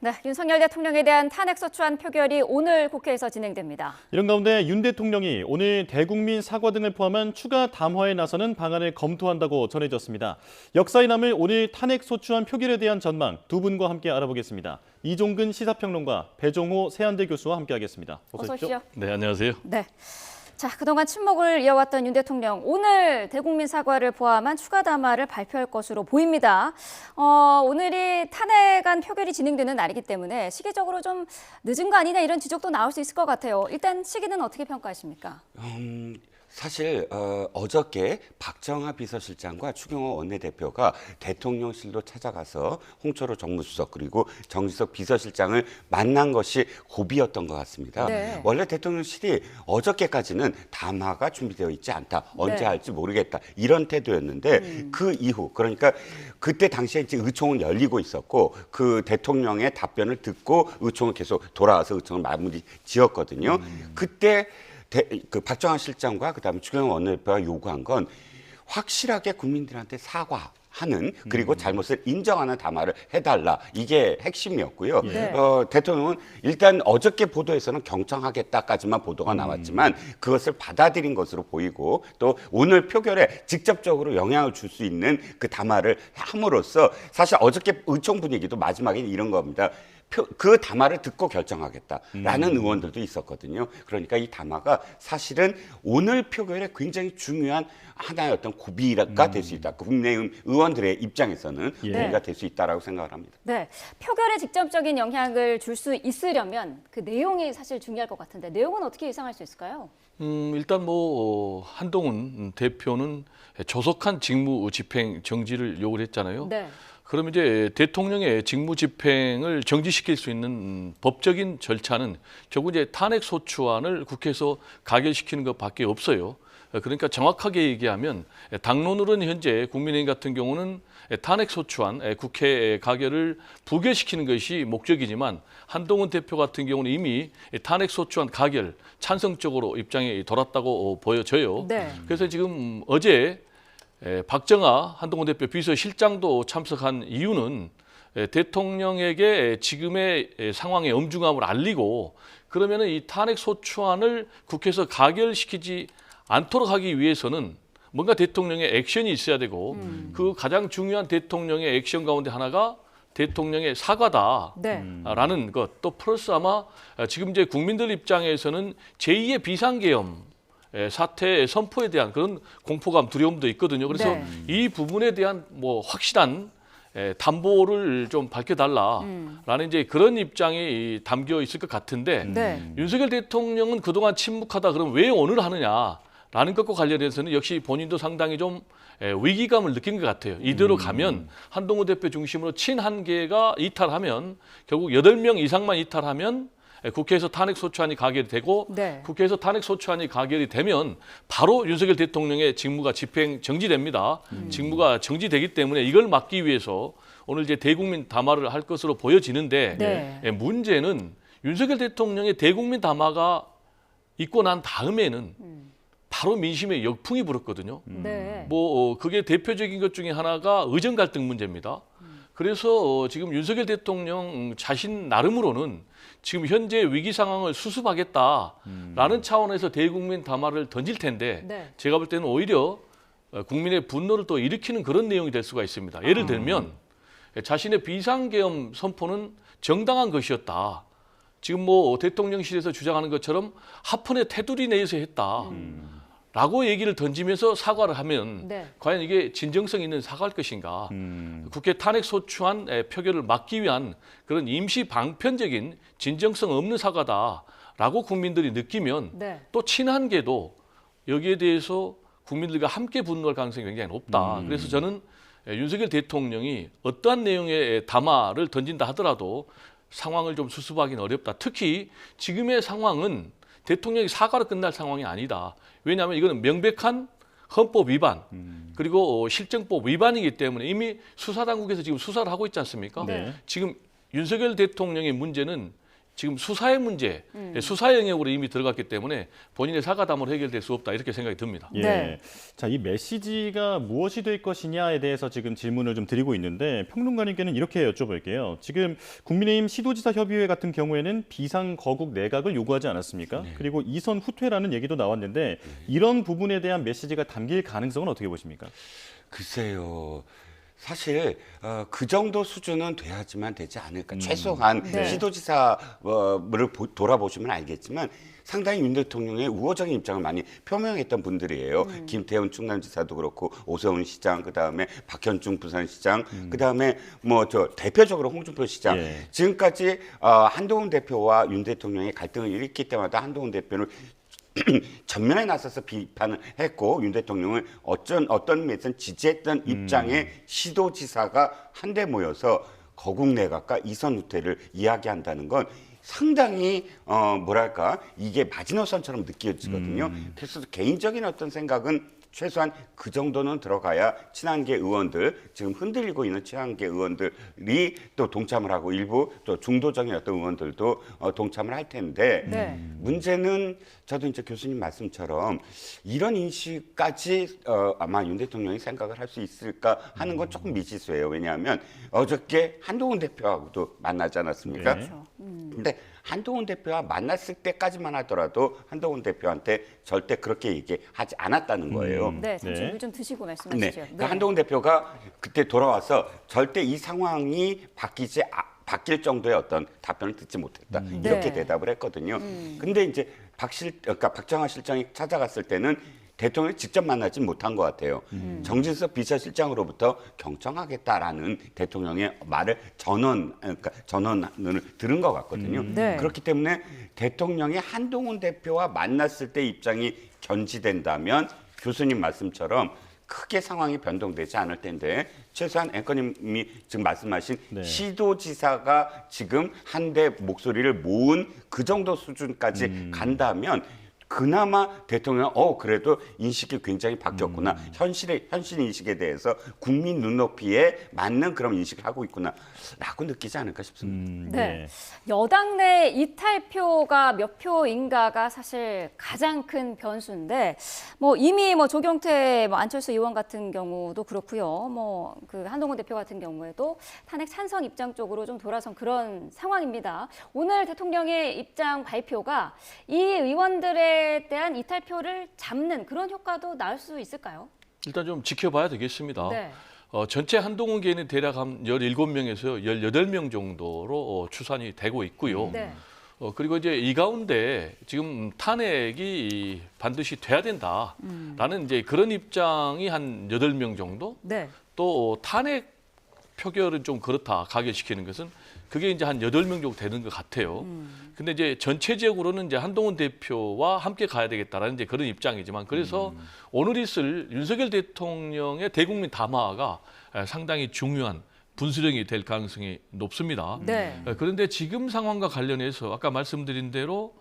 네, 윤석열 대통령에 대한 탄핵소추안 표결이 오늘 국회에서 진행됩니다. 이런 가운데 윤 대통령이 오늘 대국민 사과 등을 포함한 추가 담화에 나서는 방안을 검토한다고 전해졌습니다. 역사에 남을 오늘 탄핵소추안 표결에 대한 전망 두 분과 함께 알아보겠습니다. 이종근 시사평론가, 배종호 세한대 교수와 함께하겠습니다. 어서 오십시오. 네, 안녕하세요. 네. 자, 그동안 침묵을 이어왔던 윤 대통령, 오늘 대국민 사과를 포함한 추가 담화를 발표할 것으로 보입니다. 오늘이 탄핵안 표결이 진행되는 날이기 때문에 시기적으로 좀 늦은 거 아니냐 이런 지적도 나올 수 있을 것 같아요. 일단 시기는 어떻게 평가하십니까? 사실 어저께 박정하 비서실장과 추경호 원내대표가 대통령실로 찾아가서 홍철호 정무수석 그리고 정지석 비서실장을 만난 것이 고비였던 것 같습니다. 네. 원래 대통령실이 어저께까지는 담화가 준비되어 있지 않다. 언제 네. 할지 모르겠다. 이런 태도였는데 그 이후 그러니까 그때 당시에 이제 의총은 열리고 있었고 그 대통령의 답변을 듣고 의총을 계속 돌아와서 의총을 마무리 지었거든요. 그때 그 박정하 실장과 그다음에 추경호 원내대표가 요구한 건 확실하게 국민들한테 사과하는 그리고 잘못을 인정하는 담화를 해달라. 이게 핵심이었고요. 네. 대통령은 일단 어저께 보도에서는 경청하겠다까지만 보도가 나왔지만 그것을 받아들인 것으로 보이고 또 오늘 표결에 직접적으로 영향을 줄 수 있는 그 담화를 함으로써 사실 어저께 의총 분위기도 마지막에 이런 겁니다. 그 담화를 듣고 결정하겠다라는 의원들도 있었거든요. 그러니까 이 담화가 사실은 오늘 표결에 굉장히 중요한 하나의 어떤 고비가 될 수 있다. 국민의힘 의원들의 입장에서는 고비가 될 수 있다라고 생각을 합니다. 네, 표결에 직접적인 영향을 줄 수 있으려면 그 내용이 사실 중요할 것 같은데 내용은 어떻게 예상할 수 있을까요? 일단 한동훈 대표는 조속한 직무 집행 정지를 요구를 했잖아요. 네. 그럼 이제 대통령의 직무 집행을 정지시킬 수 있는 법적인 절차는 결국 이제 탄핵 소추안을 국회에서 가결시키는 것밖에 없어요. 그러니까 정확하게 얘기하면 당론으로는 현재 국민의힘 같은 경우는 탄핵 소추안 국회 가결을 부결시키는 것이 목적이지만 한동훈 대표 같은 경우는 이미 탄핵 소추안 가결 찬성적으로 입장이 돌았다고 보여져요. 네. 그래서 지금 어제 박정하 한동훈 대표 비서실장도 참석한 이유는 대통령에게 지금의 상황의 엄중함을 알리고 그러면은 이 탄핵 소추안을 국회에서 가결시키지 않도록 하기 위해서는 뭔가 대통령의 액션이 있어야 되고 그 가장 중요한 대통령의 액션 가운데 하나가 대통령의 사과다라는 네. 것, 또 플러스 아마 지금 이제 국민들 입장에서는 제2의 비상계엄 사태 선포에 대한 그런 공포감, 두려움도 있거든요. 그래서 네. 이 부분에 대한 확실한 담보를 좀 밝혀달라라는 이제 그런 입장이 담겨 있을 것 같은데 네. 윤석열 대통령은 그동안 침묵하다 그럼 왜 오늘 하느냐라는 것과 관련해서는 역시 본인도 상당히 좀 위기감을 느낀 것 같아요. 이대로 가면 한동훈 대표 중심으로 친한계가 이탈하면 결국 8명 이상만 이탈하면 국회에서 탄핵 소추안이 가결이 되고 네. 국회에서 탄핵 소추안이 가결이 되면 바로 윤석열 대통령의 직무가 집행 정지됩니다. 직무가 정지되기 때문에 이걸 막기 위해서 오늘 이제 대국민 담화를 할 것으로 보여지는데 네. 문제는 윤석열 대통령의 대국민 담화가 있고 난 다음에는 바로 민심의 역풍이 불었거든요. 네. 그게 대표적인 것 중에 하나가 의정 갈등 문제입니다. 그래서 지금 윤석열 대통령 자신 나름으로는 지금 현재 위기 상황을 수습하겠다라는 차원에서 대국민 담화를 던질 텐데 네. 제가 볼 때는 오히려 국민의 분노를 또 일으키는 그런 내용이 될 수가 있습니다. 예를 들면 자신의 비상계엄 선포는 정당한 것이었다. 지금 대통령실에서 주장하는 것처럼 합헌의 테두리 내에서 했다. 라고 얘기를 던지면서 사과를 하면 네. 과연 이게 진정성 있는 사과일 것인가. 국회 탄핵 소추안 표결을 막기 위한 그런 임시 방편적인 진정성 없는 사과다라고 국민들이 느끼면 네. 또 친한계도 여기에 대해서 국민들과 함께 분노할 가능성이 굉장히 높다. 그래서 저는 윤석열 대통령이 어떠한 내용의 담화를 던진다 하더라도 상황을 좀 수습하기는 어렵다. 특히 지금의 상황은 대통령이 사과로 끝날 상황이 아니다. 왜냐하면 이거는 명백한 헌법 위반 그리고 실정법 위반이기 때문에 이미 수사당국에서 지금 수사를 하고 있지 않습니까? 네. 지금 윤석열 대통령의 문제는 지금 수사의 문제, 수사 영역으로 이미 들어갔기 때문에 본인의 사과담으로 해결될 수 없다 이렇게 생각이 듭니다. 예. 네. 자, 이 메시지가 무엇이 될 것이냐에 대해서 지금 질문을 좀 드리고 있는데 평론가님께는 이렇게 여쭤볼게요. 지금 국민의힘 시도지사 협의회 같은 경우에는 비상거국 내각을 요구하지 않았습니까? 그리고 이선 후퇴라는 얘기도 나왔는데 이런 부분에 대한 메시지가 담길 가능성은 어떻게 보십니까? 글쎄요. 사실 그 정도 수준은 돼야지만 되지 않을까. 최소한 네. 시도지사를 돌아보시면 알겠지만 상당히 윤 대통령의 우호적인 입장을 많이 표명했던 분들이에요. 김태훈 충남지사도 그렇고 오세훈 시장, 그다음에 박현중 부산시장, 그다음에 뭐 저 대표적으로 홍준표 시장. 예. 지금까지 한동훈 대표와 윤 대통령이 갈등을 일으킬 때마다 한동훈 대표를 전면에 나서서 비판을 했고 윤 대통령을 어떤 면에서는 지지했던 입장의 시도지사가 한데 모여서 거국 내각과 이선 후퇴를 이야기한다는 건 상당히 뭐랄까 이게 마지노선처럼 느껴지거든요. 그래서 개인적인 어떤 생각은 최소한 그 정도는 들어가야 친한계 의원들, 지금 흔들리고 있는 친한계 의원들이 또 동참을 하고 일부 또 중도적인 어떤 의원들도 동참을 할 텐데 네. 문제는 저도 이제 교수님 말씀처럼 이런 인식까지 아마 윤 대통령이 생각을 할 수 있을까 하는 건 조금 미지수예요. 왜냐하면 어저께 한동훈 대표하고도 만나지 않았습니까? 네. 근데 한동훈 대표와 만났을 때까지만 하더라도 한동훈 대표한테 절대 그렇게 얘기하지 않았다는 거예요. 네, 잠시 네. 물 좀 드시고 네. 말씀하시죠. 그러니까 한동훈 대표가 그때 돌아와서 절대 이 상황이 바뀔 정도의 어떤 답변을 듣지 못했다. 이렇게 네. 대답을 했거든요. 근데 이제 그러니까 박정화 실장이 찾아갔을 때는 대통령을 직접 만나진 못한 것 같아요. 정진석 비서실장으로부터 경청하겠다라는 대통령의 말을 전언을 들은 것 같거든요. 네. 그렇기 때문에 대통령이 한동훈 대표와 만났을 때 입장이 견지된다면 교수님 말씀처럼 크게 상황이 변동되지 않을 텐데 최소한 앵커님이 지금 말씀하신 네. 시도지사가 지금 한데 목소리를 모은 그 정도 수준까지 간다면 그나마 대통령 그래도 인식이 굉장히 바뀌었구나. 현실 인식에 대해서 국민 눈높이에 맞는 그런 인식을 하고 있구나라고 느끼지 않을까 싶습니다. 네. 여당 내 이탈표가 몇 표인가가 사실 가장 큰 변수인데 뭐 이미 뭐 조경태 안철수 의원 같은 경우도 그렇고요. 뭐 그 한동훈 대표 같은 경우에도 탄핵 찬성 입장 쪽으로 좀 돌아선 그런 상황입니다. 오늘 대통령의 입장 발표가 이 의원들에 대한 이탈표를 잡는 그런 효과도 나올 수 있을까요? 일단 좀 지켜봐야 되겠습니다. 네. 전체 한동훈 개인은 대략 한 17명에서 18명 정도로 추산이 되고 있고요. 네. 그리고 이제 이 가운데 지금 탄핵이 반드시 돼야 된다라는 이제 그런 입장이 한 8명 정도? 네. 또 탄핵 표결은 좀 그렇다, 가결시키는 것은 그게 이제 한 8명 정도 되는 것 같아요. 근데 이제 전체적으로는 이제 한동훈 대표와 함께 가야 되겠다라는 이제 그런 입장이지만 그래서 오늘 있을 윤석열 대통령의 대국민 담화가 상당히 중요한 분수령이 될 가능성이 높습니다. 네. 그런데 지금 상황과 관련해서 아까 말씀드린 대로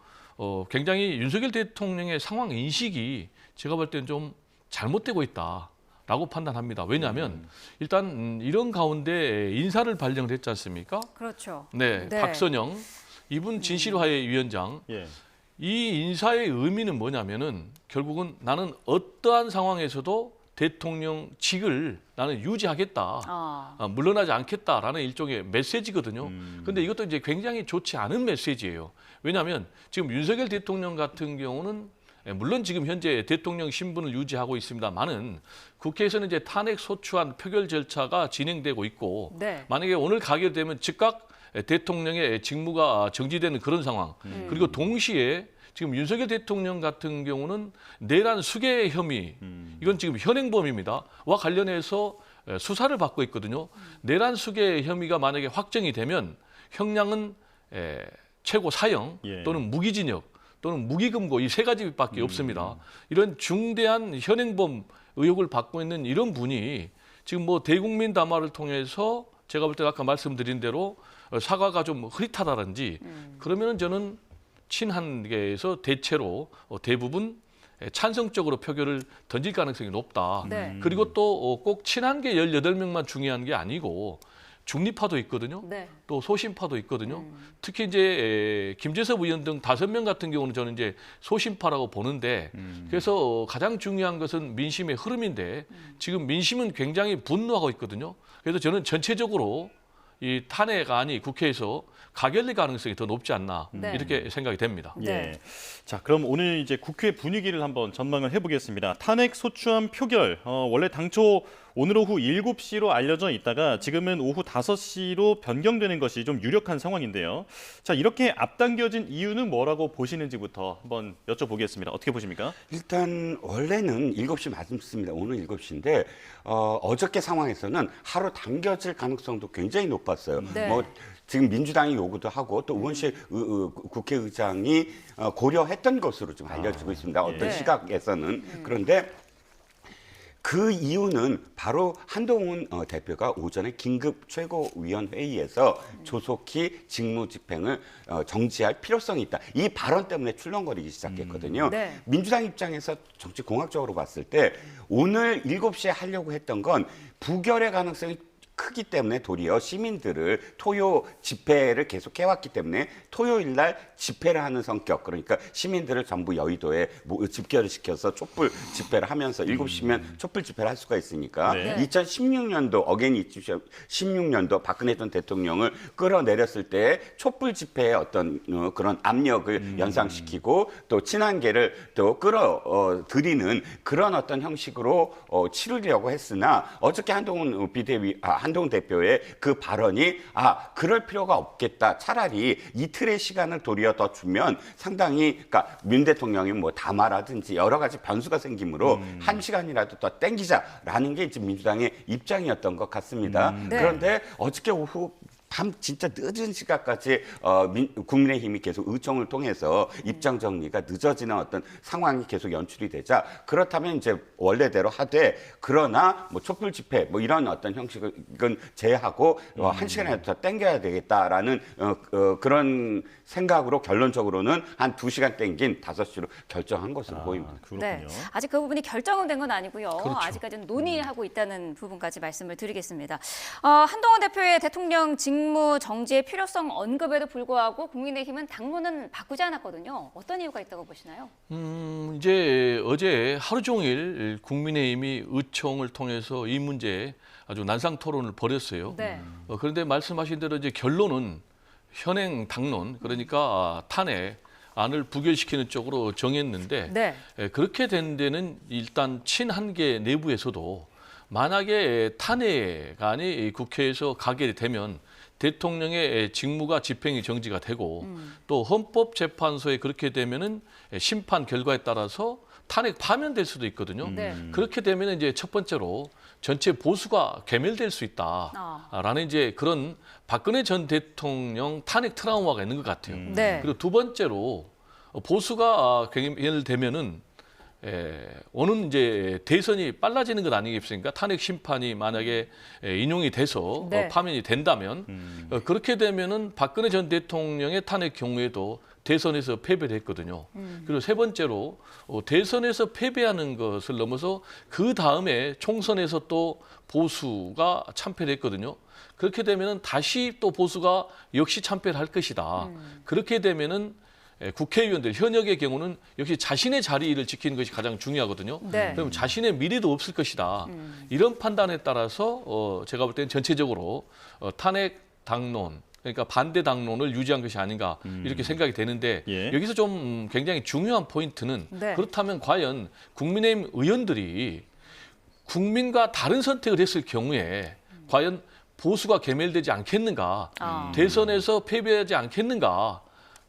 굉장히 윤석열 대통령의 상황 인식이 제가 볼 때는 좀 잘못되고 있다라고 판단합니다. 왜냐하면 일단 이런 가운데 인사를 발령을 했지 않습니까? 그렇죠. 네, 네. 박선영 이분 진실화해 위원장 예. 이 인사의 의미는 뭐냐면은 결국은 나는 어떠한 상황에서도 대통령직을 나는 유지하겠다. 물러나지 않겠다라는 일종의 메시지거든요. 근데 이것도 이제 굉장히 좋지 않은 메시지예요. 왜냐하면 지금 윤석열 대통령 같은 경우는 물론 지금 현재 대통령 신분을 유지하고 있습니다만은 국회에서는 이제 탄핵 소추안 표결 절차가 진행되고 있고 네. 만약에 오늘 가결되면 즉각 대통령의 직무가 정지되는 그런 상황. 그리고 동시에 지금 윤석열 대통령 같은 경우는 내란 수괴 혐의, 이건 지금 현행범입니다. 와 관련해서 수사를 받고 있거든요. 내란 수괴 혐의가 만약에 확정이 되면 형량은 최고 사형 예. 또는 무기징역 또는 무기금고 이 세 가지밖에 없습니다. 이런 중대한 현행범 의혹을 받고 있는 이런 분이 지금 뭐 대국민 담화를 통해서 제가 볼 때 아까 말씀드린 대로 사과가 좀 흐릿하다든지 그러면은 저는 친한계에서 대체로 대부분 찬성적으로 표결을 던질 가능성이 높다. 네. 그리고 또 꼭 친한계 18명만 중요한 게 아니고 중립파도 있거든요. 네. 또 소신파도 있거든요. 특히 이제 김재섭 의원 등 5명 같은 경우는 저는 이제 소신파라고 보는데 그래서 가장 중요한 것은 민심의 흐름인데 지금 민심은 굉장히 분노하고 있거든요. 그래서 저는 전체적으로 이 탄핵안이 국회에서 가결될 가능성이 더 높지 않나 네. 이렇게 생각이 됩니다. 네. 예. 자, 그럼 오늘 이제 국회 분위기를 한번 전망을 해보겠습니다. 탄핵 소추안 표결, 원래 당초 오늘 오후 7시로 알려져 있다가 지금은 오후 5시로 변경되는 것이 좀 유력한 상황인데요. 자, 이렇게 앞당겨진 이유는 뭐라고 보시는지부터 한번 여쭤보겠습니다. 어떻게 보십니까? 일단 원래는 7시 맞습니다. 오늘 7시인데 어저께 상황에서는 하루 당겨질 가능성도 굉장히 높았어요. 네. 뭐 지금 민주당이 요구도 하고 또 의원실 국회의장이 고려했던 것으로 좀 알려지고 있습니다. 어떤 네. 시각에서는. 그런데 그 이유는 바로 한동훈 대표가 오전에 긴급 최고위원회의에서 조속히 직무집행을 정지할 필요성이 있다. 이 발언 때문에 출렁거리기 시작했거든요. 네. 민주당 입장에서 정치공학적으로 봤을 때 오늘 7시에 하려고 했던 건 부결의 가능성이 크기 때문에 도리어 시민들을 토요 집회를 계속 해왔기 때문에 토요일 날 집회를 하는 성격, 그러니까 시민들을 전부 여의도에 집결을 시켜서 촛불 집회를 하면서 7시면 촛불 집회를 할 수가 있으니까 네. 2016년도 어게인 16년도 박근혜 전 대통령을 끌어내렸을 때 촛불 집회의 어떤 그런 압력을 연상시키고 또 친한계를 또 끌어들이는 그런 어떤 형식으로 치르려고 했으나 어저께 한동훈 대표의 그 발언이 그럴 필요가 없겠다. 차라리 이틀의 시간을 도리어 더 주면 상당히 그러니까 문 대통령이 뭐 담화라든지 여러 가지 변수가 생기므로 1시간이라도 더 땡기자라는 게 이제 민주당의 입장이었던 것 같습니다. 네. 그런데 어저께 오후 밤 진짜 늦은 시간까지 국민의힘이 계속 의총을 통해서 입장 정리가 늦어지는 어떤 상황이 계속 연출이 되자 그렇다면 이제 원래대로 하되 그러나 뭐 촛불 집회 뭐 이런 어떤 형식은 제하고 1시간이라도 더 땡겨야 되겠다라는 그런 생각으로 결론적으로는 한 2시간 땡긴 5시로 결정한 것으로 보입니다. 그렇군요. 네. 아직 그 부분이 결정은 된 건 아니고요. 그렇죠. 아직까지는 논의하고 있다는 부분까지 말씀을 드리겠습니다. 한동훈 대표의 대통령 직무 정지의 필요성 언급에도 불구하고 국민의힘은 당론은 바꾸지 않았거든요. 어떤 이유가 있다고 보시나요? 이제 어제 하루 종일 국민의힘이 의총을 통해서 이 문제에 아주 난상 토론을 벌였어요. 네. 그런데 말씀하신 대로 이제 결론은 현행 당론, 그러니까 탄핵 안을 부결시키는 쪽으로 정했는데 네. 그렇게 된 데는 일단 친한계 내부에서도 만약에 탄핵안이 국회에서 가결이 되면 대통령의 직무가 집행이 정지가 되고 또 헌법재판소에 그렇게 되면은 심판 결과에 따라서 탄핵 파면될 수도 있거든요. 네. 그렇게 되면 이제 첫 번째로 전체 보수가 괴멸될 수 있다라는 이제 그런 박근혜 전 대통령 탄핵 트라우마가 있는 것 같아요. 네. 그리고 두 번째로 보수가 괴멸되면은 오는 이제 대선이 빨라지는 것 아니겠습니까? 탄핵 심판이 만약에 인용이 돼서 네. 파면이 된다면 그렇게 되면은 박근혜 전 대통령의 탄핵 경우에도 대선에서 패배를 했거든요. 그리고 세 번째로 대선에서 패배하는 것을 넘어서 그 다음에 총선에서 또 보수가 참패를 했거든요. 그렇게 되면은 다시 또 보수가 역시 참패를 할 것이다. 그렇게 되면은 국회의원들 현역의 경우는 역시 자신의 자리를 지키는 것이 가장 중요하거든요. 네. 그럼 자신의 미래도 없을 것이다. 이런 판단에 따라서 제가 볼 때는 전체적으로 탄핵 당론, 그러니까 반대 당론을 유지한 것이 아닌가 이렇게 생각이 되는데 예. 여기서 좀 굉장히 중요한 포인트는 네. 그렇다면 과연 국민의힘 의원들이 국민과 다른 선택을 했을 경우에 과연 보수가 괴멸되지 않겠는가, 대선에서 패배하지 않겠는가,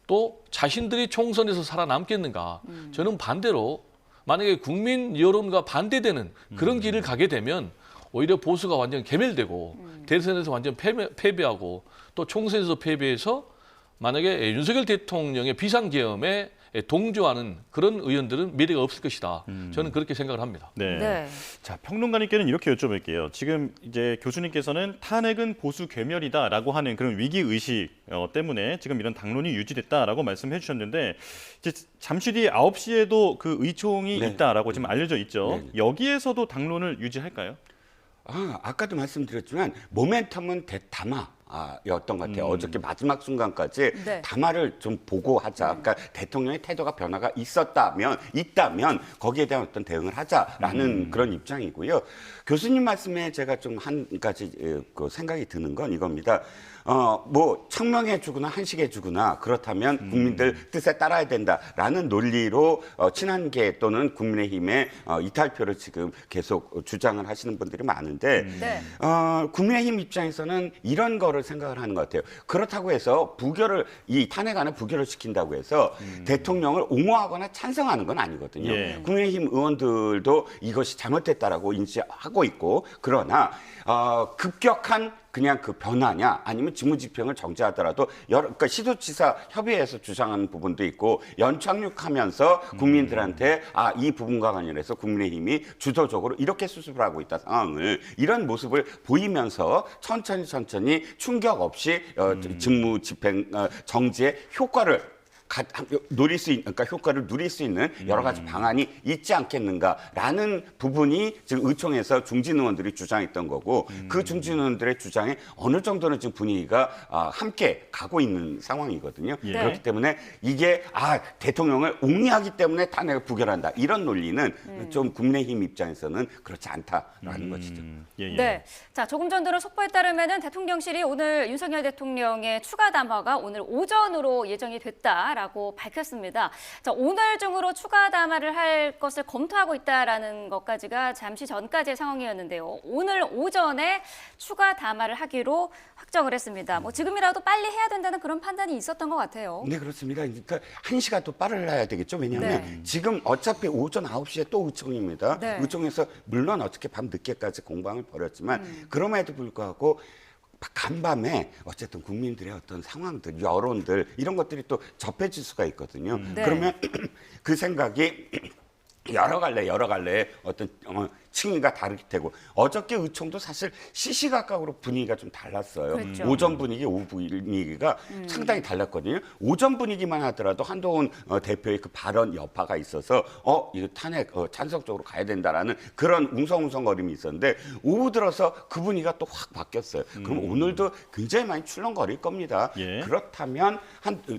또 자신들이 총선에서 살아남겠는가. 저는 반대로 만약에 국민 여론과 반대되는 그런 길을 가게 되면 오히려 보수가 완전 괴멸되고 대선에서 완전 패배하고 또 총선에서 패배해서 만약에 윤석열 대통령의 비상계엄에 동조하는 그런 의원들은 미래가 없을 것이다. 저는 그렇게 생각을 합니다. 네. 네. 자, 평론가님께는 이렇게 여쭤볼게요. 지금 이제 교수님께서는 탄핵은 보수 괴멸이다라고 하는 그런 위기 의식 때문에 지금 이런 당론이 유지됐다라고 말씀해 주셨는데 이제 잠시 뒤에 9시에도 그 의총이 네. 있다라고 지금 알려져 있죠. 네. 여기에서도 당론을 유지할까요? 아까도 말씀드렸지만 모멘텀은 담화였던 것 같아요. 어저께 마지막 순간까지 네. 담화를 좀 보고 하자. 그러니까 대통령의 태도가 변화가 있다면 거기에 대한 어떤 대응을 하자라는 그런 입장이고요. 교수님 말씀에 제가 좀 한 가지 그 생각이 드는 건 이겁니다. 뭐 청명해주거나 한식해주거나 그렇다면 국민들 뜻에 따라야 된다라는 논리로 친한계 또는 국민의힘의 이탈표를 지금 계속 주장을 하시는 분들이 많은데 네. 국민의힘 입장에서는 이런 거를 생각을 하는 것 같아요. 그렇다고 해서 이 탄핵안을 부결을 시킨다고 해서 대통령을 옹호하거나 찬성하는 건 아니거든요. 예. 국민의힘 의원들도 이것이 잘못됐다라고 인지하고 있고 그러나 급격한 그냥 그 변화냐 아니면 직무집행을 정지하더라도 그러니까 시도지사 협의회에서 주장하는 부분도 있고 연착륙하면서 국민들한테 이 부분과 관련해서 국민의힘이 주도적으로 이렇게 수습을 하고 있다 상황을 이런 모습을 보이면서 천천히 충격 없이 직무집행 정지의 효과를 효과를 누릴 수 있는 여러 가지 방안이 있지 않겠는가라는 부분이 지금 의총에서 중진 의원들이 주장했던 거고 그 중진 의원들의 주장에 어느 정도는 지금 분위기가 함께 가고 있는 상황이거든요. 예. 그렇기 때문에 이게 대통령을 옹리하기 때문에 탄핵을 부결한다 이런 논리는 좀 국민의힘 입장에서는 그렇지 않다라는 것이죠. 예. 네. 자, 조금 전 들은 속보에 따르면은 대통령실이 오늘 윤석열 대통령의 추가 담화가 오늘 오전으로 예정이 됐다라고 밝혔습니다. 자, 오늘 중으로 추가 담화를 할 것을 검토하고 있다라는 것까지가 잠시 전까지의 상황이었는데요. 오늘 오전에 추가 담화를 하기로 확정을 했습니다. 뭐 지금이라도 빨리 해야 된다는 그런 판단이 있었던 것 같아요. 네, 그렇습니다. 그러니까 1시간 더 빨라야 되겠죠. 왜냐하면 네. 지금 어차피 오전 9시에 또 의총입니다. 네. 의총에서 물론 어떻게 밤 늦게까지 공방을 벌였지만 그럼에도 불구하고 간밤에 어쨌든 국민들의 어떤 상황들, 여론들 이런 것들이 또 접해질 수가 있거든요. 네. 그러면 그 생각이 여러 갈래 어떤 층위가 다를 테고 어저께 의총도 사실 시시각각으로 분위기가 좀 달랐어요. 그렇죠. 오전 분위기, 오후 분위기가 상당히 달랐거든요. 오전 분위기만 하더라도 한동훈 대표의 그 발언 여파가 있어서 이거 탄핵 찬성적으로 가야 된다라는 그런 웅성웅성거림이 있었는데 오후 들어서 그 분위기가 또 확 바뀌었어요. 그럼 오늘도 굉장히 많이 출렁거릴 겁니다. 예. 그렇다면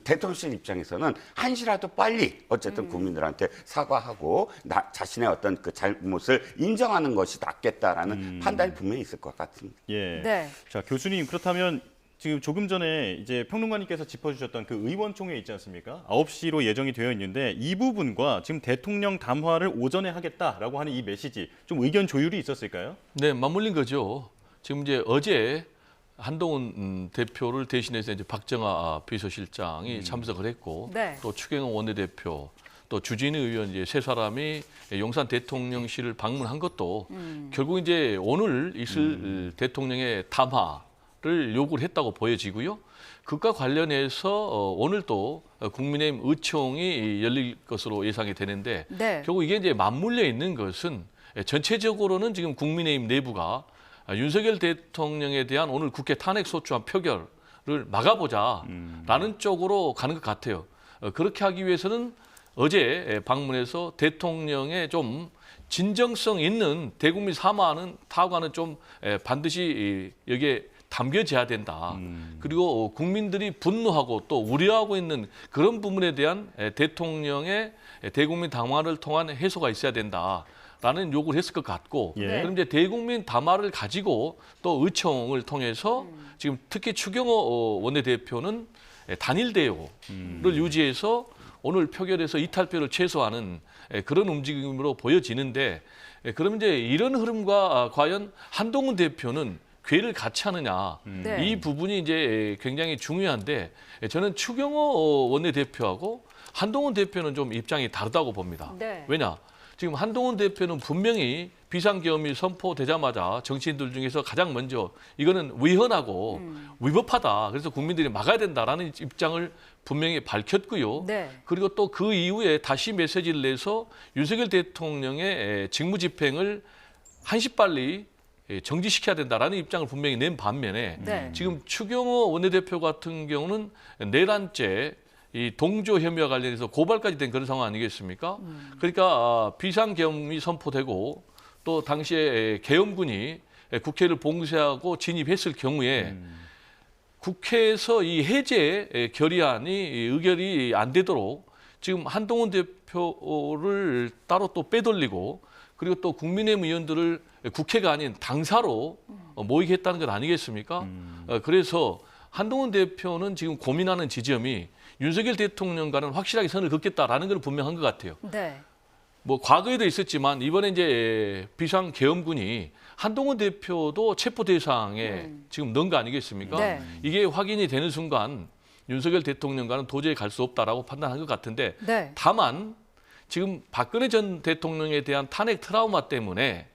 대통령실 입장에서는 한시라도 빨리 어쨌든 국민들한테 사과하고 자신의 어떤 그 잘못을 인정하는 것이 낫겠다라는 판단이 분명히 있을 것 같습니다. 예. 네. 자, 교수님 그렇다면 지금 조금 전에 이제 평론가님께서 짚어주셨던 그 의원총회 있지 않습니까? 9시로 예정이 되어 있는데 이 부분과 지금 대통령 담화를 오전에 하겠다라고 하는 이 메시지 좀 의견 조율이 있었을까요? 네, 맞물린 거죠. 지금 이제 어제 한동훈 대표를 대신해서 이제 박정아 비서실장이 참석을 했고 네. 또 추경호 원내대표 또 주진우 의원 이제 세 사람이 용산 대통령실을 방문한 것도 결국 이제 오늘 있을 대통령의 담화를 요구를 했다고 보여지고요. 그것과 관련해서 오늘 또 국민의힘 의총이 열릴 것으로 예상이 되는데 네. 결국 이게 이제 맞물려 있는 것은 전체적으로는 지금 국민의힘 내부가 윤석열 대통령에 대한 오늘 국회 탄핵 소추안 표결을 막아보자라는 쪽으로 가는 것 같아요. 그렇게 하기 위해서는 어제 방문해서 대통령의 좀 진정성 있는 대국민 사과는 좀 반드시 여기에 담겨져야 된다. 그리고 국민들이 분노하고 또 우려하고 있는 그런 부분에 대한 대통령의 대국민 담화를 통한 해소가 있어야 된다라는 요구를 했을 것 같고 예. 그럼 이제 대국민 담화를 가지고 또 의총을 통해서 지금 특히 추경호 원내대표는 단일 대우를 유지해서 오늘 표결에서 이탈표를 최소화하는 그런 움직임으로 보여지는데 그럼 이제 이런 흐름과 과연 한동훈 대표는 궤를 같이 하느냐 네. 이 부분이 이제 굉장히 중요한데 저는 추경호 원내대표하고 한동훈 대표는 좀 입장이 다르다고 봅니다. 네. 왜냐? 지금 한동훈 대표는 분명히 비상계엄이 선포되자마자 정치인들 중에서 가장 먼저 이거는 위헌하고 위법하다. 그래서 국민들이 막아야 된다라는 입장을 분명히 밝혔고요. 네. 그리고 또 그 이후에 다시 메시지를 내서 윤석열 대통령의 직무집행을 한시빨리 정지시켜야 된다라는 입장을 분명히 낸 반면에 네. 지금 추경호 원내대표 같은 경우는 내란죄 이 동조 혐의와 관련해서 고발까지 된 그런 상황 아니겠습니까? 그러니까 비상계엄이 선포되고 또 당시에 계엄군이 국회를 봉쇄하고 진입했을 경우에 국회에서 이 해제 결의안이 의결이 안 되도록 지금 한동훈 대표를 따로 또 빼돌리고 그리고 또 국민의힘 의원들을 국회가 아닌 당사로 모이게 했다는 것 아니겠습니까? 그래서 한동훈 대표는 지금 고민하는 지점이 윤석열 대통령과는 확실하게 선을 긋겠다라는 건 분명한 것 같아요. 네. 뭐 과거에도 있었지만 이번에 이제 비상계엄군이 한동훈 대표도 체포 대상에 지금 넣은 거 아니겠습니까? 네. 이게 확인이 되는 순간 윤석열 대통령과는 도저히 갈 수 없다라고 판단한 것 같은데 네. 다만 지금 박근혜 전 대통령에 대한 탄핵 트라우마 때문에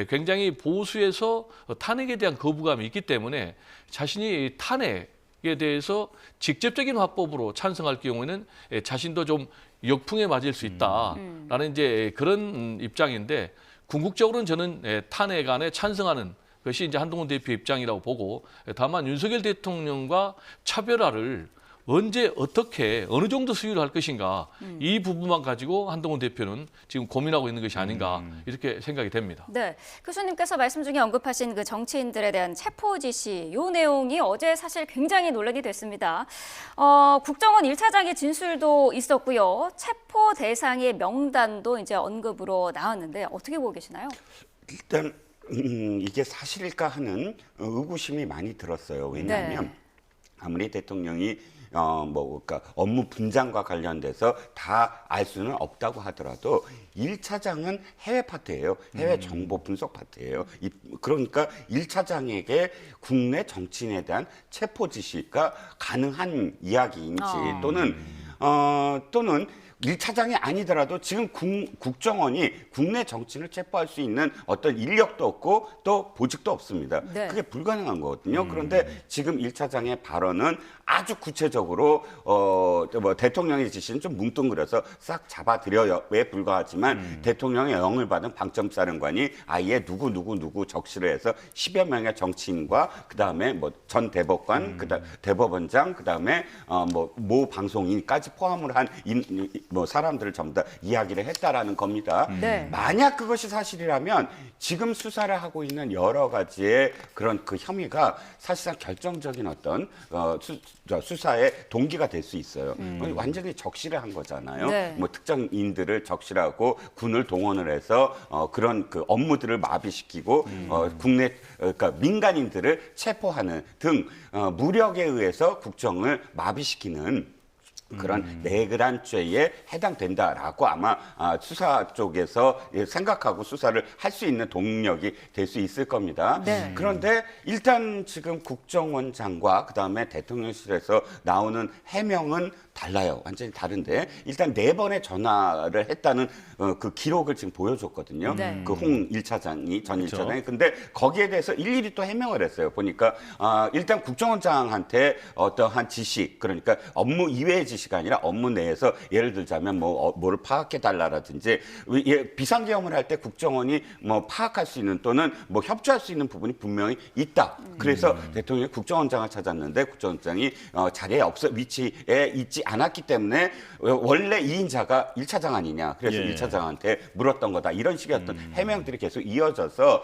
굉장히 보수에서 탄핵에 대한 거부감이 있기 때문에 자신이 탄핵에 대해서 직접적인 화법으로 찬성할 경우에는 자신도 좀 역풍에 맞을 수 있다라는 이제 그런 입장인데 궁극적으로는 저는 탄핵안에 찬성하는 것이 이제 한동훈 대표 입장이라고 보고 다만 윤석열 대통령과 차별화를 언제 어떻게 어느 정도 수위로 할 것인가 이 부분만 가지고 한동훈 대표는 지금 고민하고 있는 것이 아닌가 이렇게 생각이 됩니다. 네, 교수님께서 말씀 중에 언급하신 그 정치인들에 대한 체포 지시, 요 내용이 어제 사실 굉장히 논란이 됐습니다. 국정원 1차장의 진술도 있었고요. 체포 대상의 명단도 이제 언급으로 나왔는데 어떻게 보고 계시나요? 일단 이게 사실일까 하는 의구심이 많이 들었어요. 왜냐하면 아무리 대통령이 그러니까 업무 분장과 관련돼서 다 알 수는 없다고 하더라도 1차장은 해외 파트예요. 해외 정보 분석 파트예요. 그러니까 1차장에게 국내 정치인에 대한 체포 지시가 가능한 이야기인지 또는 1차장이 아니더라도 지금 국정원이 국내 정치인을 체포할 수 있는 어떤 인력도 없고 또 보직도 없습니다. 네. 그게 불가능한 거거든요. 그런데 지금 1차장의 발언은 아주 구체적으로 뭐 대통령의 지시는 좀 뭉뚱그려서 싹 잡아들여에 불과하지만 대통령의 영을 받은 방점사령관이 아예 누구 적시를 해서 10여 명의 정치인과 그다음에 뭐 전 대법관, 그다음 대법원장, 그다음에 모 방송인까지 포함을 한 사람들을 전부 다 이야기를 했다라는 겁니다. 네. 만약 그것이 사실이라면 지금 수사를 하고 있는 여러 가지의 그런 그 혐의가 사실상 결정적인 어떤 수사의 동기가 될 수 있어요. 완전히 적시를 한 거잖아요. 네. 뭐 특정인들을 적시하고 군을 동원을 해서 그런 그 업무들을 마비시키고 국내 그러니까 민간인들을 체포하는 등 무력에 의해서 국정을 마비시키는 그런 내그란 죄에 해당된다라고 아마 수사 쪽에서 생각하고 수사를 할 수 있는 동력이 될 수 있을 겁니다. 네. 그런데 일단 지금 국정원장과 그다음에 대통령실에서 나오는 해명은 달라요. 완전히 다른데 일단 4번의 전화를 했다는 그 기록을 지금 보여줬거든요. 네. 그 홍 1차장이 전 그렇죠. 1차장이. 근데 거기에 대해서 일일이 또 해명을 했어요. 보니까 일단 국정원장한테 어떠한 지시, 그러니까 업무 이외의 지시가 아니라 업무 내에서 예를 들자면 뭐를 파악해 달라라든지 비상계엄을 할 때 국정원이 뭐 파악할 수 있는 또는 뭐 협조할 수 있는 부분이 분명히 있다. 그래서 대통령이 국정원장을 찾았는데 국정원장이 자리에 위치에 있지 않았기 때문에 원래 2인자가 1차장 아니냐. 그래서 예. 1차장한테 물었던 거다. 이런 식의 어떤 해명들이 계속 이어져서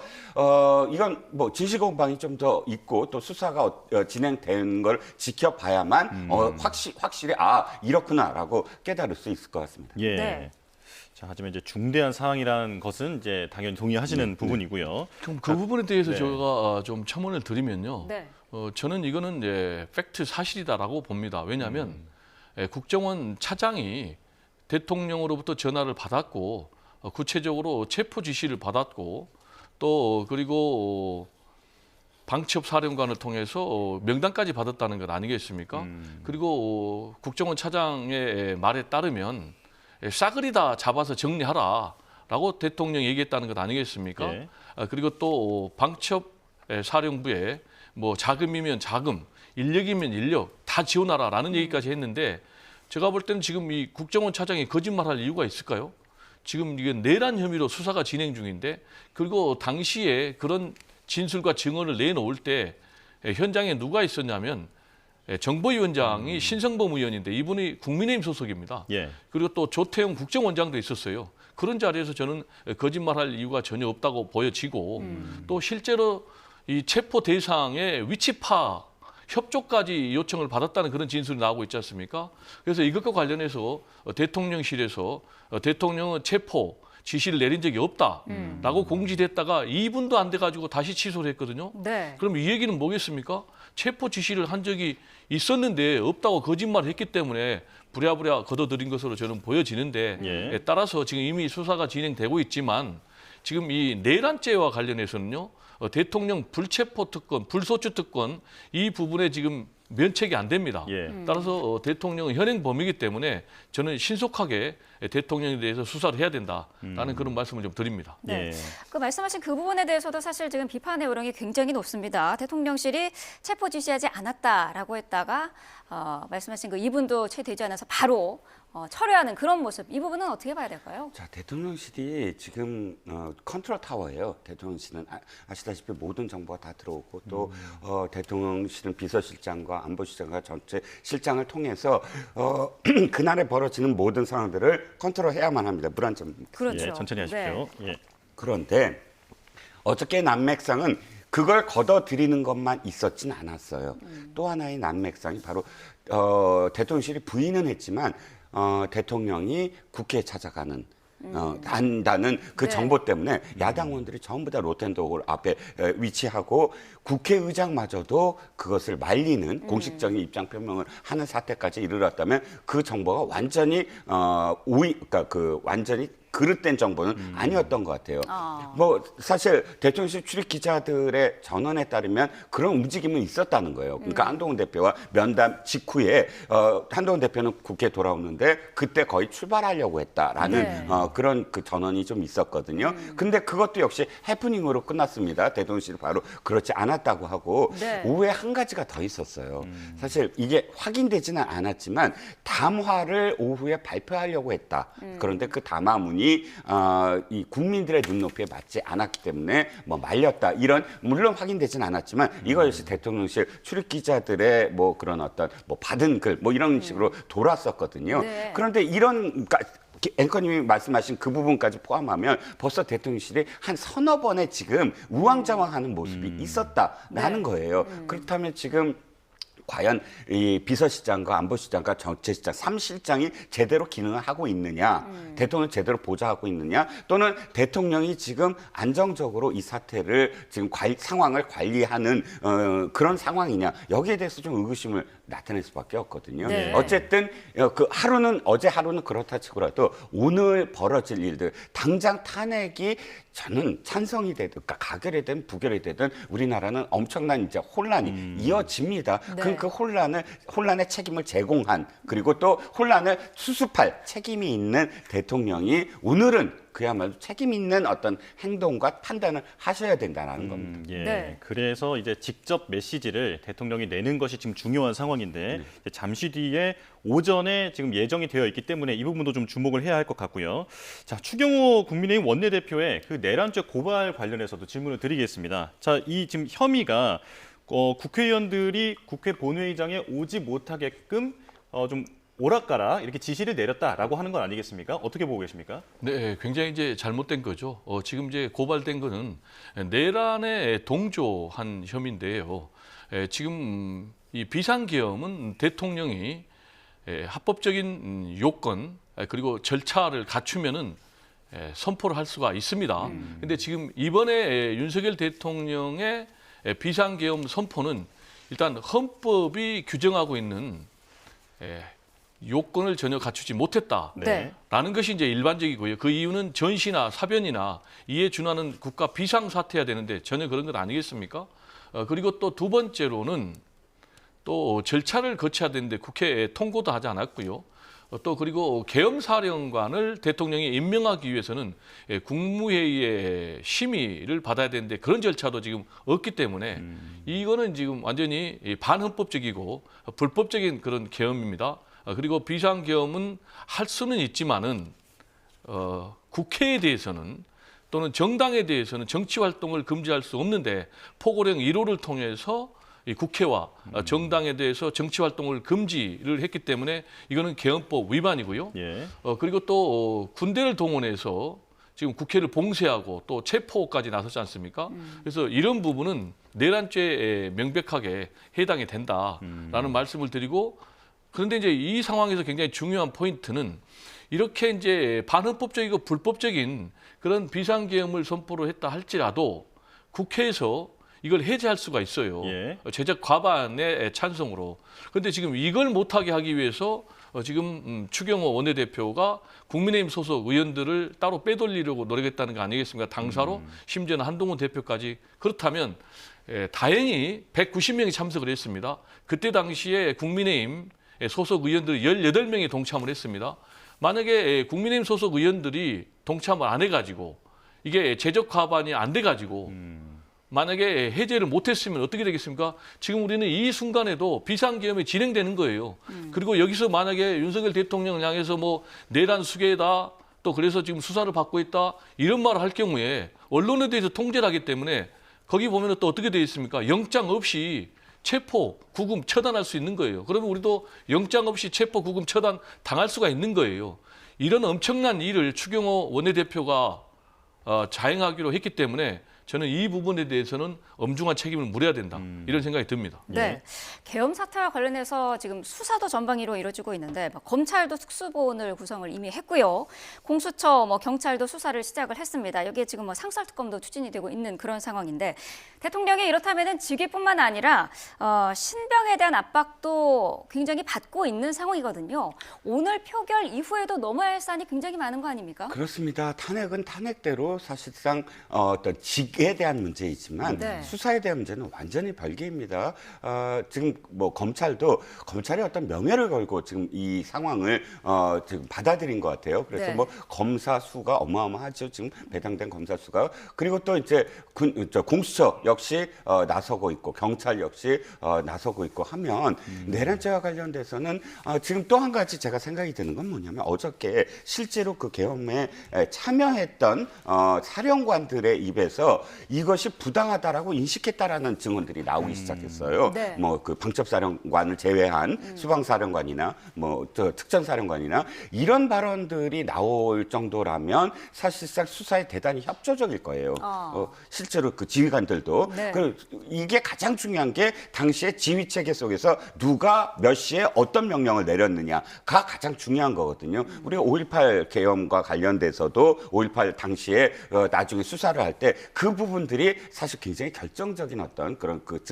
이건 뭐 진실공방이 좀 더 있고 또 수사가 진행된 걸 지켜봐야만 확실히 이렇구나라고 깨달을 수 있을 것 같습니다. 예. 네. 자, 하지만 이제 중대한 사항이라는 것은 이제 당연히 동의하시는 부분이고요. 그럼 그 부분에 대해서 네. 제가 좀 첨언을 드리면요. 네. 저는 이거는 이제 팩트 사실이다라고 봅니다. 왜냐하면 국정원 차장이 대통령으로부터 전화를 받았고 구체적으로 체포 지시를 받았고 또 그리고 방첩 사령관을 통해서 명단까지 받았다는 것 아니겠습니까? 그리고 국정원 차장의 말에 따르면 싸그리 다 잡아서 정리하라라고 대통령이 얘기했다는 것 아니겠습니까? 네. 그리고 또 방첩 사령부에 뭐 자금이면 자금, 인력이면 인력 다 지원하라라는 얘기까지 했는데 제가 볼 때는 지금 이 국정원 차장이 거짓말할 이유가 있을까요? 지금 이게 내란 혐의로 수사가 진행 중인데 그리고 당시에 그런 진술과 증언을 내놓을 때 현장에 누가 있었냐면 정보위원장이 신성범 의원인데 이분이 국민의힘 소속입니다. 예. 그리고 또 조태용 국정원장도 있었어요. 그런 자리에서 저는 거짓말할 이유가 전혀 없다고 보여지고 또 실제로 이 체포 대상의 위치파 협조까지 요청을 받았다는 그런 진술이 나오고 있지 않습니까? 그래서 이것과 관련해서 대통령실에서 대통령은 체포 지시를 내린 적이 없다라고 공지됐다가 2분도 안 돼가지고 다시 취소를 했거든요. 네. 그럼 이 얘기는 뭐겠습니까? 체포 지시를 한 적이 있었는데 없다고 거짓말을 했기 때문에 부랴부랴 걷어들인 것으로 저는 보여지는데 예. 따라서 지금 이미 수사가 진행되고 있지만 지금 이 내란죄와 관련해서는요. 대통령 불체포 특권, 불소추 특권 이 부분에 지금 면책이 안 됩니다. 예. 따라서 대통령은 현행 범이기 때문에 저는 신속하게 대통령에 대해서 수사를 해야 된다라는 그런 말씀을 좀 드립니다. 네. 예. 그 말씀하신 그 부분에 대해서도 사실 지금 비판의 여론이 굉장히 높습니다. 대통령실이 체포 지시하지 않았다라고 했다가 말씀하신 그 2분도 채 되지 않아서 바로 철회하는 그런 모습. 이 부분은 어떻게 봐야 될까요? 자, 대통령실이 지금 컨트롤 타워예요. 대통령실은 아시다시피 모든 정보가 다 들어오고 또 대통령실은 비서실장과 안보실장과 전체 실장을 통해서 그날에 벌어지는 모든 상황들을 컨트롤해야만 합니다. 물 한 잔. 그렇죠. 예, 천천히 하십시오. 네. 예. 그런데 어저께 난맥상은 그걸 걷어들이는 것만 있었진 않았어요. 또 하나의 난맥상이 바로 대통령실이 부인은 했지만 대통령이 국회에 찾아가는 한다는 그 네. 정보 때문에 야당원들이 전부 다 로텐도어 앞에 위치하고 국회의장마저도 그것을 말리는 공식적인 입장 표명을 하는 사태까지 이르렀다면 그 정보가 완전히 그러니까 그 완전히 그릇된 정보는 아니었던 것 같아요. 뭐 사실 대통령실 출입 기자들의 전언에 따르면 그런 움직임은 있었다는 거예요. 그러니까 한동훈 대표와 면담 직후에 한동훈 대표는 국회에 돌아오는데 그때 거의 출발하려고 했다라는 네. 그런 그 전언이 좀 있었거든요. 근데 그것도 역시 해프닝으로 끝났습니다. 대통령실이 바로 그렇지 않았다고 하고 네. 오후에 한 가지가 더 있었어요. 사실 이게 확인되지는 않았지만 담화를 오후에 발표하려고 했다. 그런데 그 담화문이 이 국민들의 눈높이에 맞지 않았기 때문에 뭐 말렸다 이런 물론 확인되지는 않았지만 이거 역시 대통령실 출입 기자들의 뭐 그런 어떤 뭐 받은 글 뭐 이런 식으로 돌았었거든요. 네. 그런데 이런 그러니까 앵커님이 말씀하신 그 부분까지 포함하면 벌써 대통령실이 한 서너 번에 지금 우왕좌왕하는 모습이 있었다라는 거예요. 그렇다면 지금 과연 이 비서실장과 안보실장과 정책실장 3실장이 제대로 기능을 하고 있느냐, 대통령 제대로 보좌하고 있느냐, 또는 대통령이 지금 안정적으로 이 사태를 지금 상황을 관리하는 그런 상황이냐, 여기에 대해서 좀 의구심을 나타낼 수밖에 없거든요. 네. 어쨌든 그 어제 하루는 그렇다 치고라도 오늘 벌어질 일들, 당장 탄핵이 저는 찬성이 되든, 그러니까 가결이 되든 부결이 되든 우리나라는 엄청난 이제 혼란이 이어집니다. 네. 그럼 그 혼란의 책임을 제공한 그리고 또 혼란을 수습할 책임이 있는 대통령이 오늘은 그야말로 책임 있는 어떤 행동과 판단을 하셔야 된다는 겁니다. 예. 네. 그래서 이제 직접 메시지를 대통령이 내는 것이 지금 중요한 상황인데 이제 잠시 뒤에 오전에 지금 예정이 되어 있기 때문에 이 부분도 좀 주목을 해야 할 것 같고요. 자, 추경호 국민의힘 원내대표의 그 내란죄 고발 관련해서도 질문을 드리겠습니다. 자, 이 지금 혐의가 국회의원들이 국회 본회의장에 오지 못하게끔 좀 오락가락 이렇게 지시를 내렸다라고 하는 건 아니겠습니까? 어떻게 보고 계십니까? 네, 굉장히 이제 잘못된 거죠. 지금 이제 고발된 거는 내란에 동조한 혐의인데요. 지금 이 비상계엄은 대통령이 합법적인 요건 그리고 절차를 갖추면은 선포를 할 수가 있습니다. 근데 지금 이번에 윤석열 대통령의 비상계엄 선포는 일단 헌법이 규정하고 있는 요건을 전혀 갖추지 못했다라는 네. 것이 이제 일반적이고요. 그 이유는 전시나 사변이나 이에 준하는 국가 비상사태야 되는데 전혀 그런 건 아니겠습니까? 그리고 또 두 번째로는 또 절차를 거쳐야 되는데 국회에 통고도 하지 않았고요. 또 그리고 계엄사령관을 대통령이 임명하기 위해서는 국무회의의 심의를 받아야 되는데 그런 절차도 지금 없기 때문에 이거는 지금 완전히 반헌법적이고 불법적인 그런 계엄입니다. 그리고 비상계엄은 할 수는 있지만은 국회에 대해서는 또는 정당에 대해서는 정치 활동을 금지할 수 없는데 포고령 1호를 통해서 이 국회와 정당에 대해서 정치 활동을 금지를 했기 때문에 이거는 개헌법 위반이고요. 예. 그리고 또 군대를 동원해서 지금 국회를 봉쇄하고 또 체포까지 나섰지 않습니까? 그래서 이런 부분은 내란죄에 명백하게 해당이 된다라는 말씀을 드리고, 그런데 이제 이 상황에서 굉장히 중요한 포인트는 이렇게 이제 반헌법적이고 불법적인 그런 비상계엄을 선포를 했다 할지라도 국회에서 이걸 해제할 수가 있어요. 예. 제적 과반의 찬성으로. 그런데 지금 이걸 못하게 하기 위해서 지금 추경호 원내대표가 국민의힘 소속 의원들을 따로 빼돌리려고 노력했다는 거 아니겠습니까? 당사로 심지어는 한동훈 대표까지. 그렇다면 다행히 190명이 참석을 했습니다. 그때 당시에 국민의힘 소속 의원들이 18명이 동참을 했습니다. 만약에 국민의힘 소속 의원들이 동참을 안 해가지고 이게 제적 과반이 안 돼가지고 만약에 해제를 못했으면 어떻게 되겠습니까? 지금 우리는 이 순간에도 비상계엄이 진행되는 거예요. 그리고 여기서 만약에 윤석열 대통령을 향해서 뭐 내란 수괴다, 또 그래서 지금 수사를 받고 있다, 이런 말을 할 경우에 언론에 대해서 통제를 하기 때문에 거기 보면 또 어떻게 되어 있습니까? 영장 없이 체포, 구금 처단할 수 있는 거예요. 그러면 우리도 영장 없이 체포, 구금 처단 당할 수가 있는 거예요. 이런 엄청난 일을 추경호 원내대표가 자행하기로 했기 때문에 저는 이 부분에 대해서는 엄중한 책임을 물어야 된다, 이런 생각이 듭니다. 네, 계엄 사태와 관련해서 지금 수사도 전방위로 이루어지고 있는데 검찰도 특수본을 구성을 이미 했고요. 공수처, 경찰도 수사를 시작을 했습니다. 여기에 지금 상설특검도 추진이 되고 있는 그런 상황인데 대통령이 이렇다면은 직위뿐만 아니라 신병에 대한 압박도 굉장히 받고 있는 상황이거든요. 오늘 표결 이후에도 넘어야 할 산이 굉장히 많은 거 아닙니까? 그렇습니다. 탄핵은 탄핵대로 사실상 어떤 직에 대한 문제이지만 네. 수사에 대한 문제는 완전히 별개입니다. 지금 검찰이 어떤 명예를 걸고 지금 이 상황을 지금 받아들인 것 같아요. 그래서 네. 검사 수가 어마어마하죠. 지금 배당된 검사 수가. 그리고 또 이제 공수처 역시 나서고 있고 경찰 역시 나서고 있고 하면 내란죄와 관련돼서는 지금 또 한 가지 제가 생각이 드는 건 뭐냐면 어저께 실제로 그 계엄에 참여했던 사령관들의 입에서 이것이 부당하다라고 인식했다라는 증언들이 나오기 시작했어요. 네. 그 방첩사령관을 제외한 수방사령관이나 특전사령관이나 이런 발언들이 나올 정도라면 사실상 수사에 대단히 협조적일 거예요. 실제로 그 지휘관들도. 네. 이게 가장 중요한 게 당시에 지휘 체계 속에서 누가 몇 시에 어떤 명령을 내렸느냐가 가장 중요한 거거든요. 우리가 5.18 계엄과 관련돼서도 5.18 당시에 나중에 수사를 할 때 그 부분들이 사실 굉장히 결정적인 어떤 그런 그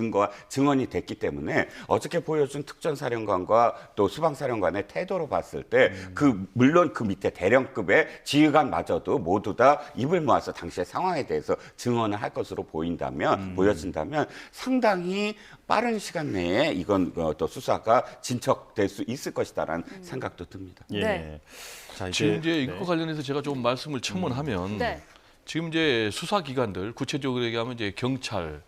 증언이 됐기 때문에 어저께 보여준 특전사령관과 또 수방사령관의 태도로 봤을 때 물론 그 밑에 대령급의 지휘관마저도 모두 다 입을 모아서 당시의 상황에 대해서 증언을 할 것으로 보여진다면 상당히 빠른 시간 내에 이건 또 수사가 진척될 수 있을 것이다라는 생각도 듭니다. 예. 네. 자, 지금 이제 네. 이것과 관련해서 제가 좀 말씀을 첨언하면 네. 지금 이제 수사기관들, 구체적으로 얘기하면 이제 경찰,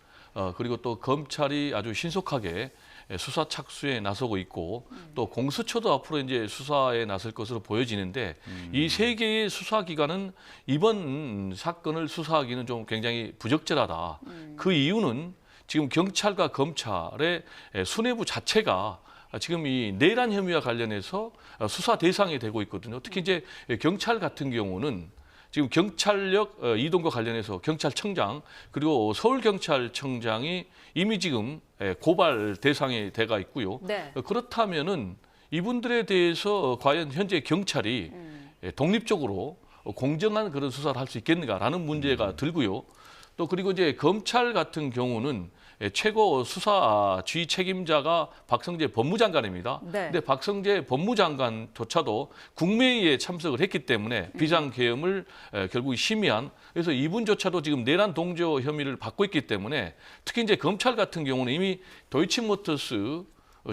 그리고 또 검찰이 아주 신속하게 수사 착수에 나서고 있고 또 공수처도 앞으로 이제 수사에 나설 것으로 보여지는데 이 세 개의 수사기관은 이번 사건을 수사하기는 좀 굉장히 부적절하다. 그 이유는 지금 경찰과 검찰의 수뇌부 자체가 지금 이 내란 혐의와 관련해서 수사 대상이 되고 있거든요. 특히 이제 경찰 같은 경우는 지금 경찰력 이동과 관련해서 경찰청장 그리고 서울경찰청장이 이미 지금 고발 대상이 돼가 있고요. 네. 그렇다면은 이분들에 대해서 과연 현재 경찰이 독립적으로 공정한 그런 수사를 할 수 있겠는가라는 문제가 들고요. 또 그리고 이제 검찰 같은 경우는 최고 수사 지휘 책임자가 박성재 법무장관입니다. 네. 근데 박성재 법무장관조차도 국무회의에 참석을 했기 때문에 비상계엄을 결국 심의한, 그래서 이분조차도 지금 내란 동조 혐의를 받고 있기 때문에 특히 이제 검찰 같은 경우는 이미 도이치모터스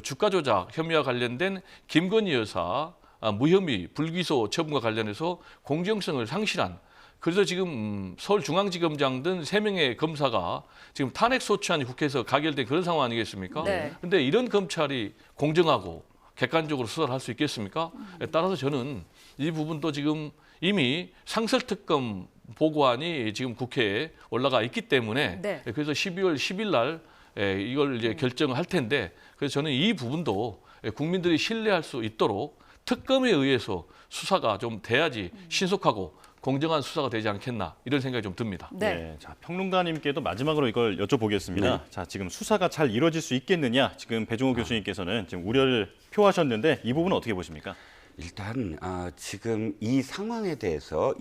주가 조작 혐의와 관련된 김건희 여사 무혐의 불기소 처분과 관련해서 공정성을 상실한, 그래서 지금 서울중앙지검장 등 3명의 검사가 지금 탄핵소추안이 국회에서 가결된 그런 상황 아니겠습니까? 네. 그런데 이런 검찰이 공정하고 객관적으로 수사를 할 수 있겠습니까? 따라서 저는 이 부분도 지금 이미 상설특검 보고안이 지금 국회에 올라가 있기 때문에 네. 그래서 12월 10일 날 이걸 이제 결정을 할 텐데 그래서 저는 이 부분도 국민들이 신뢰할 수 있도록 특검에 의해서 수사가 좀 돼야지 신속하고 공정한 수사가 되지 않겠나 이런 생각이 좀 듭니다. 네. 네, 자, 평론가님께도 마지막으로 이걸 여쭤보겠습니다. 자, 지금 수사가 잘 이루어질 수 있겠느냐? 지금 배종호 교수님께서는 지금 우려를 표하셨는데 이 부분은 어떻게 보십니까? 일단 지금 이 상황에 대해서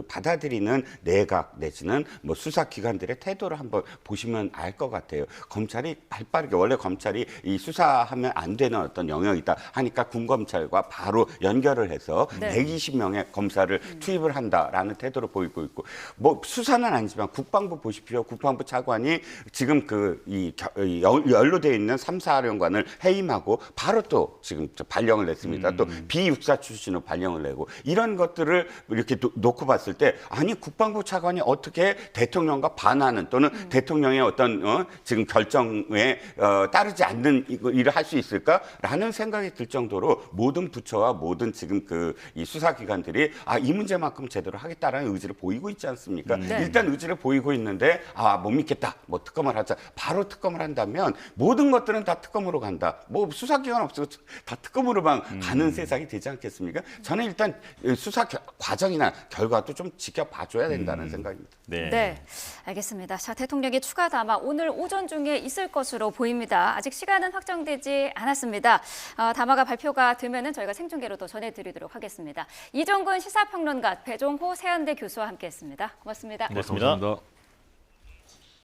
받아들이는 내각 내지는 뭐 수사기관들의 태도를 한번 보시면 알 것 같아요. 검찰이 발빠르게 원래 검찰이 이 수사하면 안 되는 어떤 영역이다 하니까 군검찰과 바로 연결을 해서 네. 120명의 검사를 투입을 한다라는 태도를 보이고 있고 뭐 수사는 아니지만 국방부 보십시오. 국방부 차관이 지금 연루되어 있는 3사령관을 해임하고 바로 또 지금 발령을 냈습니다. 또 비육사 출신으로 발령을 내고 이런 것들을 이렇게 놓고 봤을 때 아니 국방부 차관이 어떻게 대통령과 반하는 또는 대통령의 어떤 지금 결정에 따르지 않는 일을 할 수 있을까라는 생각이 들 정도로 모든 부처와 모든 지금 이 수사기관들이 이 문제만큼 제대로 하겠다라는 의지를 보이고 있지 않습니까? 네. 일단 의지를 보이고 있는데 못 믿겠다. 뭐 특검을 하자. 바로 특검을 한다면 모든 것들은 다 특검으로 간다. 뭐 수사기관 없어도 다 특검으로만 가는 세상이 되지 않겠습니까? 저는 일단 수사 과정이나 결과도 좀 지켜봐줘야 된다는 생각입니다. 네. 네, 알겠습니다. 자, 대통령의 추가 담화 오늘 오전 중에 있을 것으로 보입니다. 아직 시간은 확정되지 않았습니다. 담화가 발표가 되면은 저희가 생중계로 또 전해드리도록 하겠습니다. 이종근 시사평론가, 배종호 세한대 교수와 함께했습니다. 고맙습니다. 고맙습니다. 감사합니다.